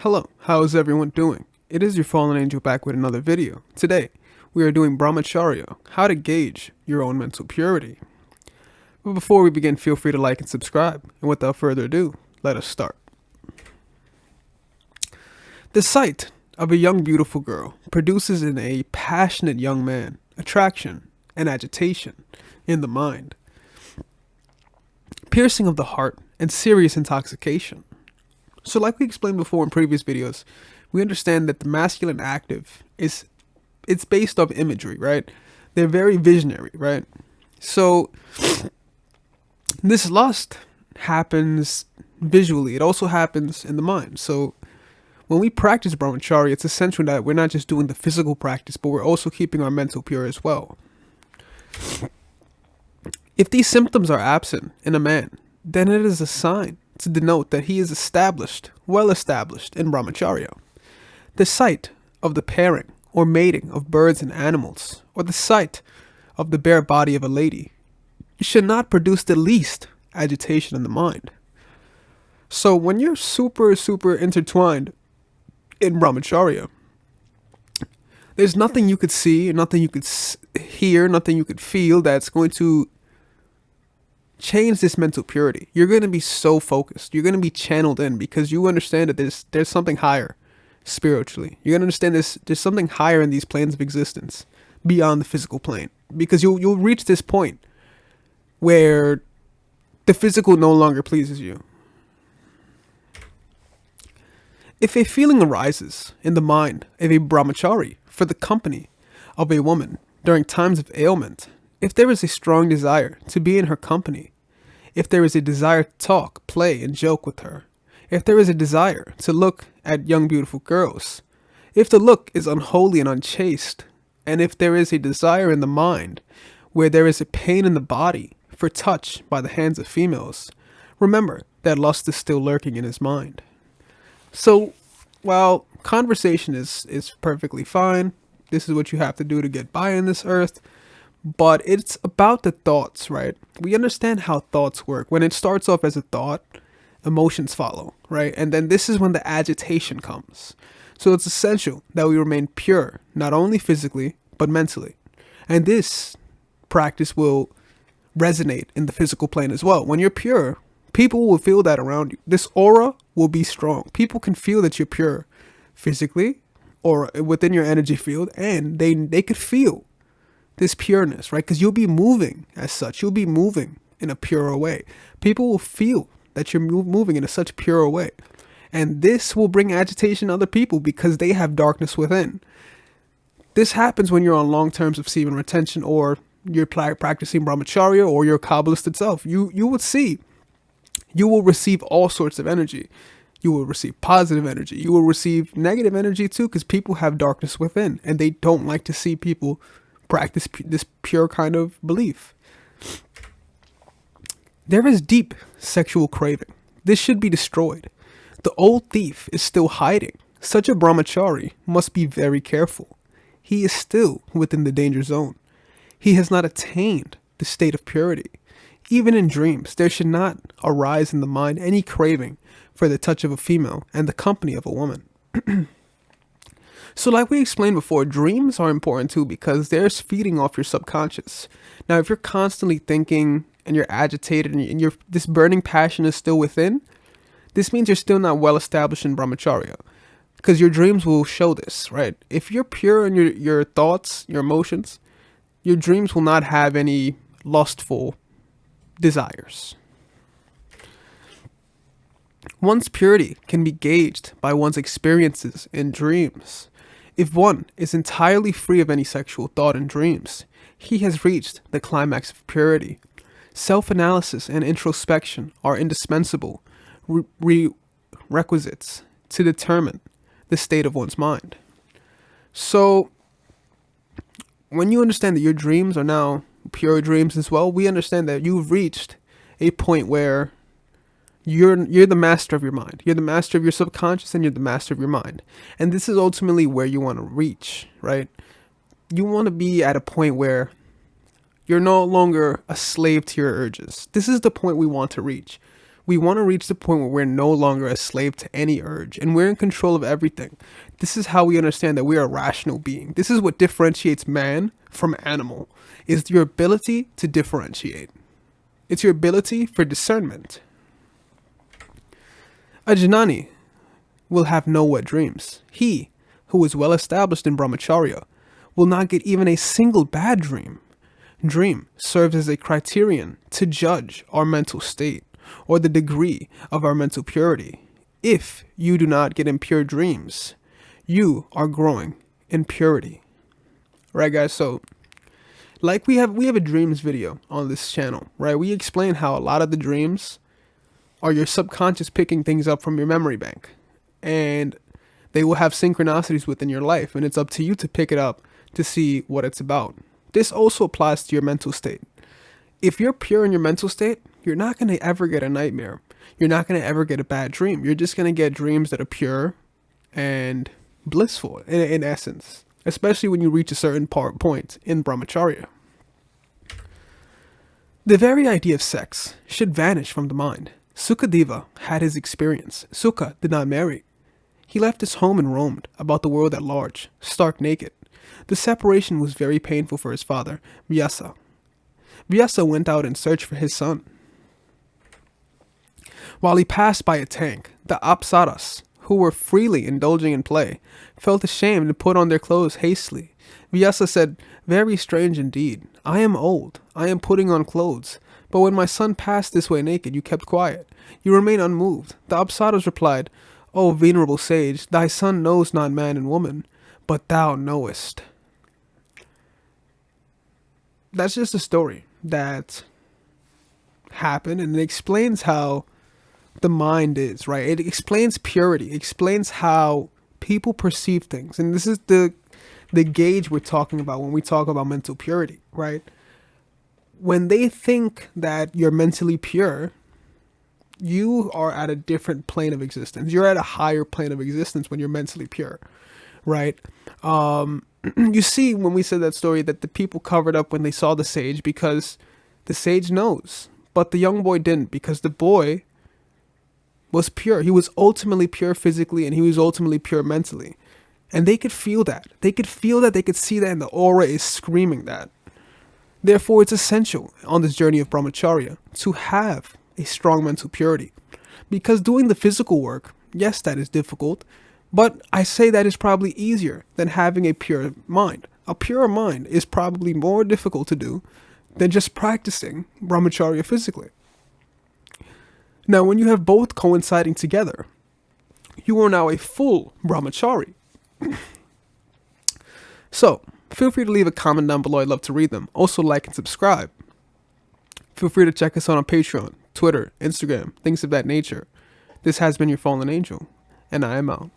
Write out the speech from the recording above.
Hello, how is everyone doing? It is your fallen angel back with another video. Today, we are doing Brahmacharya, how to gauge your own mental purity. But before we begin, feel free to like and subscribe. And without further ado, let us start. The sight of a young beautiful girl produces in a passionate young man attraction and agitation in the mind, piercing of the heart, and serious intoxication. So like we explained before in previous videos, we understand that the masculine active it's based off imagery, right? They're very visionary, right? So this lust happens visually. It also happens in the mind. So when we practice brahmacharya, it's essential that we're not just doing the physical practice, but we're also keeping our mental pure as well. If these symptoms are absent in a man, then it is a sign to denote that he is well established in brahmacharya. The sight of the pairing or mating of birds and animals, or the sight of the bare body of a lady, should not produce the least agitation in the mind. So when you're super intertwined in brahmacharya, there's nothing you could see, nothing you could hear, nothing you could feel that's going to change this mental purity. You're going to be so focused. You're going to be channeled in because you understand that there's something higher spiritually. You're going to understand there's something higher in these planes of existence beyond the physical plane, because you'll reach this point where the physical no longer pleases you. If a feeling arises in the mind of a brahmachari for the company of a woman during times of ailment, if there is a strong desire to be in her company, if there is a desire to talk, play, and joke with her, if there is a desire to look at young beautiful girls, if the look is unholy and unchaste, and if there is a desire in the mind where there is a pain in the body for touch by the hands of females, remember that lust is still lurking in his mind. So, while conversation is perfectly fine, this is what you have to do to get by on this earth, but it's about the thoughts, right? We understand how thoughts work. When it starts off as a thought, emotions follow, right? And then this is when the agitation comes. So it's essential that we remain pure, not only physically, but mentally. And this practice will resonate in the physical plane as well. When you're pure, people will feel that around you. This aura will be strong. People can feel that you're pure physically or within your energy field, and they could feel this pureness, right? Because you'll be moving as such. You'll be moving in a purer way. People will feel that you're moving in a such purer way. And this will bring agitation to other people because they have darkness within. This happens when you're on long terms of semen retention, or you're practicing brahmacharya, or you're a Kabbalist itself. You would see, you will receive all sorts of energy. You will receive positive energy. You will receive negative energy too, because people have darkness within and they don't like to see people practice this pure kind of belief. There is deep sexual craving. This should be destroyed. The old thief is still hiding. Such a brahmachari must be very careful. He is still within the danger zone. He has not attained the state of purity. Even in dreams, there should not arise in the mind any craving for the touch of a female and the company of a woman. So like we explained before, dreams are important too because they're feeding off your subconscious. Now, if you're constantly thinking and you're agitated and this burning passion is still within, this means you're still not well established in brahmacharya, because your dreams will show this, right? If you're pure in your thoughts, your emotions, your dreams will not have any lustful desires. One's purity can be gauged by one's experiences in dreams. If one is entirely free of any sexual thought in dreams, he has reached the climax of purity. Self-analysis and introspection are indispensable requisites to determine the state of one's mind. So, when you understand that your dreams are now pure dreams as well, we understand that you've reached a point where you're the master of your mind. You're the master of your subconscious, and you're the master of your mind. And this is ultimately where you want to reach, right? You want to be at a point where you're no longer a slave to your urges. This is the point we want to reach, We want to reach the point where we're no longer a slave to any urge and we're in control of everything. This is how we understand that we are a rational being. This is what differentiates man from animal, is your ability to differentiate. It's your ability for discernment. A Jnani will have no wet dreams. He, who is well established in Brahmacharya, will not get even a single bad dream. Dream serves as a criterion to judge our mental state or the degree of our mental purity. If you do not get impure dreams, you are growing in purity. Right, guys? So, like we have a dreams video on this channel, right? We explain how a lot of the dreams are your subconscious picking things up from your memory bank. And they will have synchronicities within your life, and it's up to you to pick it up to see what it's about. This also applies to your mental state. If you're pure in your mental state, you're not going to ever get a nightmare. You're not going to ever get a bad dream. You're just going to get dreams that are pure and blissful in essence, especially when you reach a certain point in Brahmacharya. The very idea of sex should vanish from the mind. Sukadeva had his experience. Sukha did not marry. He left his home and roamed about the world at large, stark naked. The separation was very painful for his father, Vyasa. Vyasa went out in search for his son. While he passed by a tank, the apsaras, who were freely indulging in play, felt ashamed and put on their clothes hastily. Vyasa said, "Very strange indeed. I am old. I am putting on clothes. But when my son passed this way naked, you kept quiet. You remain unmoved." The apsaras replied, "O venerable sage, thy son knows not man and woman, but thou knowest." That's just a story that happened, and it explains how the mind is, right? It explains purity. It explains how people perceive things. And this is the gauge we're talking about when we talk about mental purity, right? When they think that you're mentally pure, you are at a different plane of existence. You're at a higher plane of existence when you're mentally pure, right? You see, when we said that story, that the people covered up when they saw the sage because the sage knows, but the young boy didn't, because the boy was pure. He was ultimately pure physically, and he was ultimately pure mentally. And they could feel that. They could feel that. They could see that, and the aura is screaming that. Therefore, it's essential on this journey of Brahmacharya to have a strong mental purity. Because doing the physical work, yes, that is difficult, but I say that is probably easier than having a pure mind. A pure mind is probably more difficult to do than just practicing Brahmacharya physically. Now, when you have both coinciding together, you are now a full Brahmachari. So, feel free to leave a comment down below. I'd love to read them. Also, like and subscribe. Feel free to check us out on Patreon, Twitter, Instagram, things of that nature. This has been your fallen angel, and I am out.